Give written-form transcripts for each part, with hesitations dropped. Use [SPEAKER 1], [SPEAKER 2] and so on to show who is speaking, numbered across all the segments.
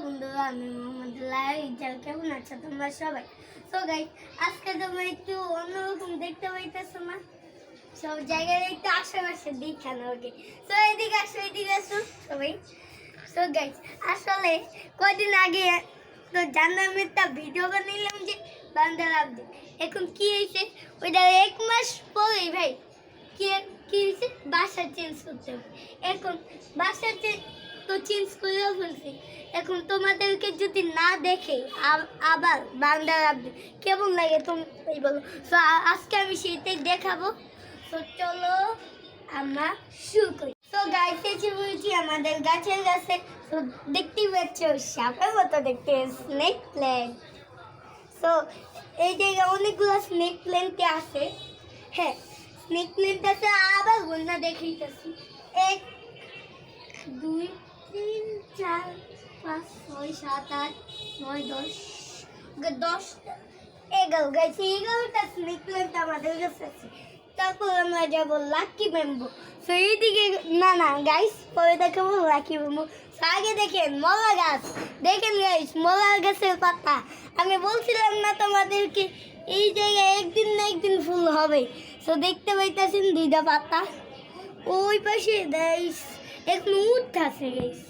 [SPEAKER 1] বন্ধুরা, আমি মোহাম্মদ লাইজাল। কেমন আছো তোমরা সবাই? সো গাইস, আজকে তোমরা একটু অন্যরকম দেখতে পাইতেছো না? সব জায়গায় একটু আশেপাশে দেখানো ওকে। সো এদিকে আসো সবাই। সো গাইস, আসলে কয়দিন আগে তো জানলাম একটা ভিডিও বানাইলাম যে বান্দার আপডেট। এখন কি হয়েছে ওইটা 1 মাস পরেই ভাই কি হয়েছে, বাসা চেঞ্জ করতে হবে। এখন বাসা তো চেঞ্জ করেও ফেলছি। এখন তোমাদেরকে যদি না দেখে আবার বাংলার আপডেট কেমন লাগে তুমি বলো। তো আজকে আমি সেটাই দেখাবো। তো চলো আমরা শুরু করি। তো গাছ এসে বলছি আমাদের গাছের কাছে। তো দেখতেই পাচ্ছ সাপের মতো দেখতে স্নেক প্ল্যান্ট। তো এই জায়গায় অনেকগুলো স্নেক প্ল্যান্ট আছে। হ্যাঁ, স্নেক প্ল্যান্ট আছে। আবার গন্না দেখাইতেছি 1 2 3 4 5 6 7 8 9 10 10টা 11 গাইছে। 11টা স্নেক প্ল্যান্ট আমাদের কাছে আছে। তারপর আমরা যাবো লাকি ব্যাম্বু। তো এইদিকে না গাইস, পরে দেখাবো লাকি ব্যাম্বু। আগে দেখেন মলা গাছ, দেখেন গাইস মলা গাছের পাতা। আমি বলছিলাম না তোমাদেরকে এই জায়গায় একদিন না একদিন ফুল হবে। তো দেখতে পাইতেছেন 2টা পাতা ওই পাশে গাইস। এখন উঠতেছে গাইস।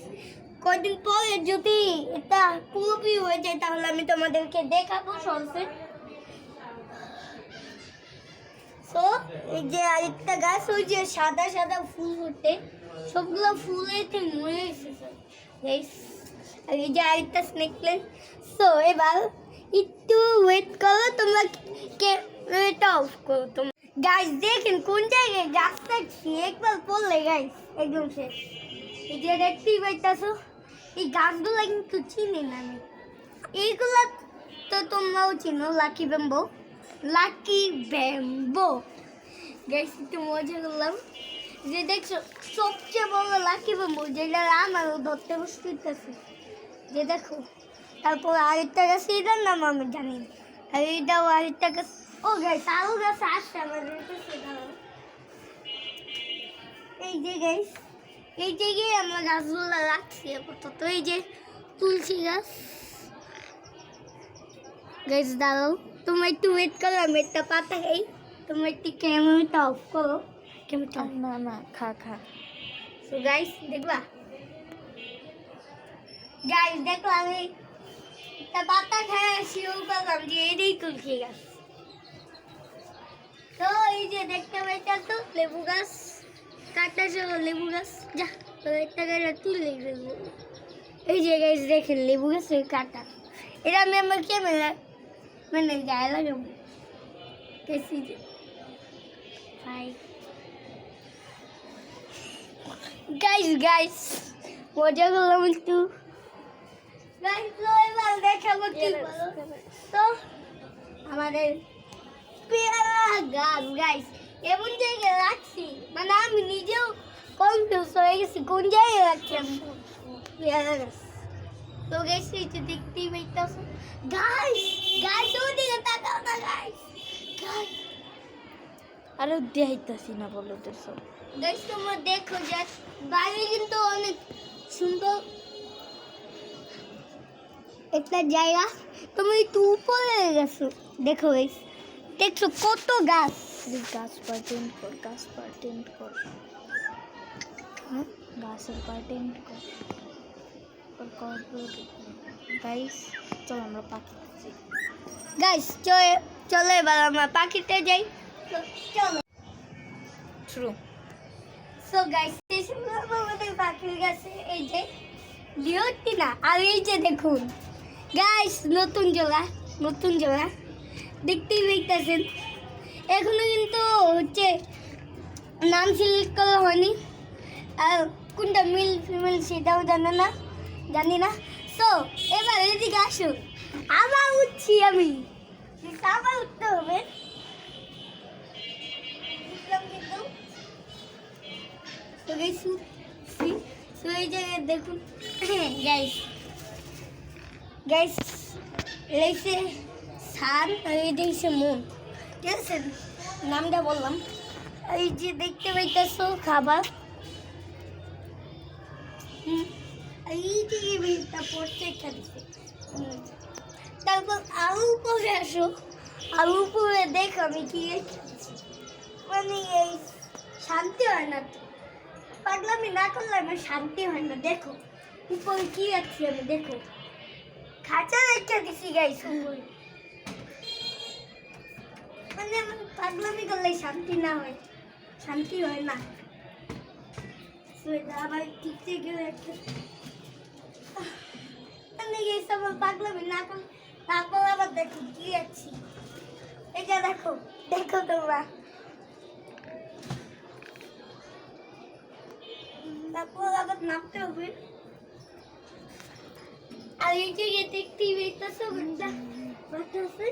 [SPEAKER 1] কয়দিন পরে যদি এটা পুরোপুরি হয়ে যায় তাহলে আমি তোমাদেরকে দেখাবো সবসে। তো এই যে আরেকটা গাছ, ওই যে সাদা সাদা ফুল ফুটে, সবগুলো ফুলেতে মরে এসেছে গাইস। আর এই যে আরেকটা স্নেক প্ল্যান্ট। তো এবার একটু ওয়েট করো, তোমরা ক্যামেরাটা অফ করো। তোমরা গাইস দেখেন কোন জায়গায় গাছ থাকছি, একবার পড়লে গাইস একদম শেষ। এই যে দেখতেই পাইতেছো এই গাছগুলো কিন্তু চিনি না আমি। এইগুলা তো তোমরাও চিনো, লাকি ব্যাম্বো। গাইস একটু মজা করলাম যে দেখছো সবচেয়ে বড় লাকি ব্যাম্বো, যেটা আমারও ধরতে বসতেছে যে দেখো। তারপর আরেকটা গাছ, এটার নাম আমি জানি না। আর এইটাও আরেকটা গাছ। ও গাইস আরও গাছ আসছে আমাদের কাছে। এই যে গাইস এই জায়গায় আমরা গাছগুলো রাখছি আপাতত। এই যে তুলসী গাছ। গাইস দাঁড়াও, তোমরা একটু ওয়েট করো, আমি একটা পাতা খাই। তোমরা একটু ক্যামেরাটা অফ করো। ক্যামেরাটা
[SPEAKER 2] না খা।
[SPEAKER 1] তো গাইস দেখবা, গাইস দেখো আমি একটা পাতা খাই শিওর করলাম যে এটাই তুলসী গাছ। তো এই যে দেখতে পাইতেছো লেবু গাছ, কাটা সহ লেবু গাছ। যা তো একটা গাছ তুলে ফেলবো। এই যে গাইস দেখেন লেবু গাছের কাটা। এটা আমি আমার ক্যামেরা মানে গায়ে লাগাবো। গাইস মজা করলাম একটু। গাইস তো এবার দেখাবো কি বলো তো আমাদের পেয়ারা গাছ। গাইস এমন জায়গায় রাখছি মানে আমি নিজেও কনফিউজ হয়ে গেছি কোন জায়গায় রাখছি আমি পেয়ারা গাছ। তো গাইস এই যে দেখতেই পাইতেছো গাইস ওদিকে তাকাও না গাইস।
[SPEAKER 2] আরে দেখাইতাছি না বলো তোর সব।
[SPEAKER 1] গাইস তোমরা দেখো যে বাইরে কিন্তু অনেক সুন্দর একটা জায়গা। তুমি একটু উপরে গেছো, দেখো গাইস দেখছো কত গাছ।
[SPEAKER 2] গাছ পার টেন্ট কর গাছের পার টেন্ট কর গাইস চলো আমরা পাখি খুঁজি।
[SPEAKER 1] গাইস চলো এবার আমরা পাখিতে যাই। তো চলো
[SPEAKER 2] শুরু।
[SPEAKER 1] সো গাইস আমাদের পাখির কাছে এই যে বিরক্তি না। আর এই যে দেখুন গাইস নতুন জোড়া দেখতেই পাইতেছেন। এখনো কিন্তু হচ্ছে নাম সিলেক্ট করা হয়নি, আর কোনটা মেল ফিমেল সেটাও জানি না। সো এবার এদিকে আসুন, আবার উঠছি আমি। আবার উঠতে হবে কিন্তু। তো গাইস সো এই জায়গায় দেখুন গাইস লেগছে সান আর এই দেখছে মন। ঠিক আছে, নামটা বললাম। এই যে দেখতে পাইতেছো খাবার। এই যে এই বিলটা পড়তে খেলছে তারপর আরো উপরে আসো আর উপরে দেখো আমি কি রেখেছি মানে এই শান্তি হয় না তো পাগলামি না করলে আমার শান্তি হয় না দেখো উপরে কি আছে আমি দেখো খাঁচা রেখে দিছি গাইস উপরে মানে আমার পাগলামি করলে শান্তি না হয় শান্তি হয় না সেটা আবার ঠিক থেকে রেখে মানে এই সব পাগলামি না করলে তারপর আবার দেখো কি আছে এটা দেখো দেখো তোমরা তারপর আবার নামতে হবে আর এই যে দেখতেই পেয়েছো ঘন্টা বাতাসে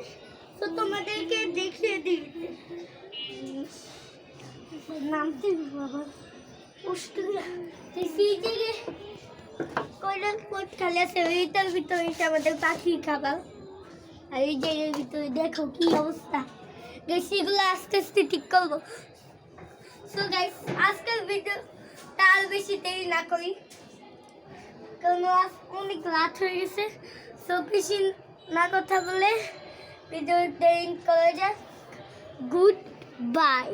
[SPEAKER 1] তো তোমাদেরকে দেখিয়ে দিই নামতে হবে বাবা কষ্ট সেই থেকে কয়টা কোট খালি আছে ওইটার ভিতরে এটা আমাদের পাখির খাবার আর এই জায়গার ভিতরে দেখো কি অবস্থা গাইস এগুলো আস্তে আস্তে ঠিক করবো সো গাইস আজকের ভিডিওটা আর বেশি দেরি না করি কারণ আজ অনেক রাত হয়ে গেছে সো বেশি না কথা বলে ভিডিওটা এন্ড করা যাক গুড বাই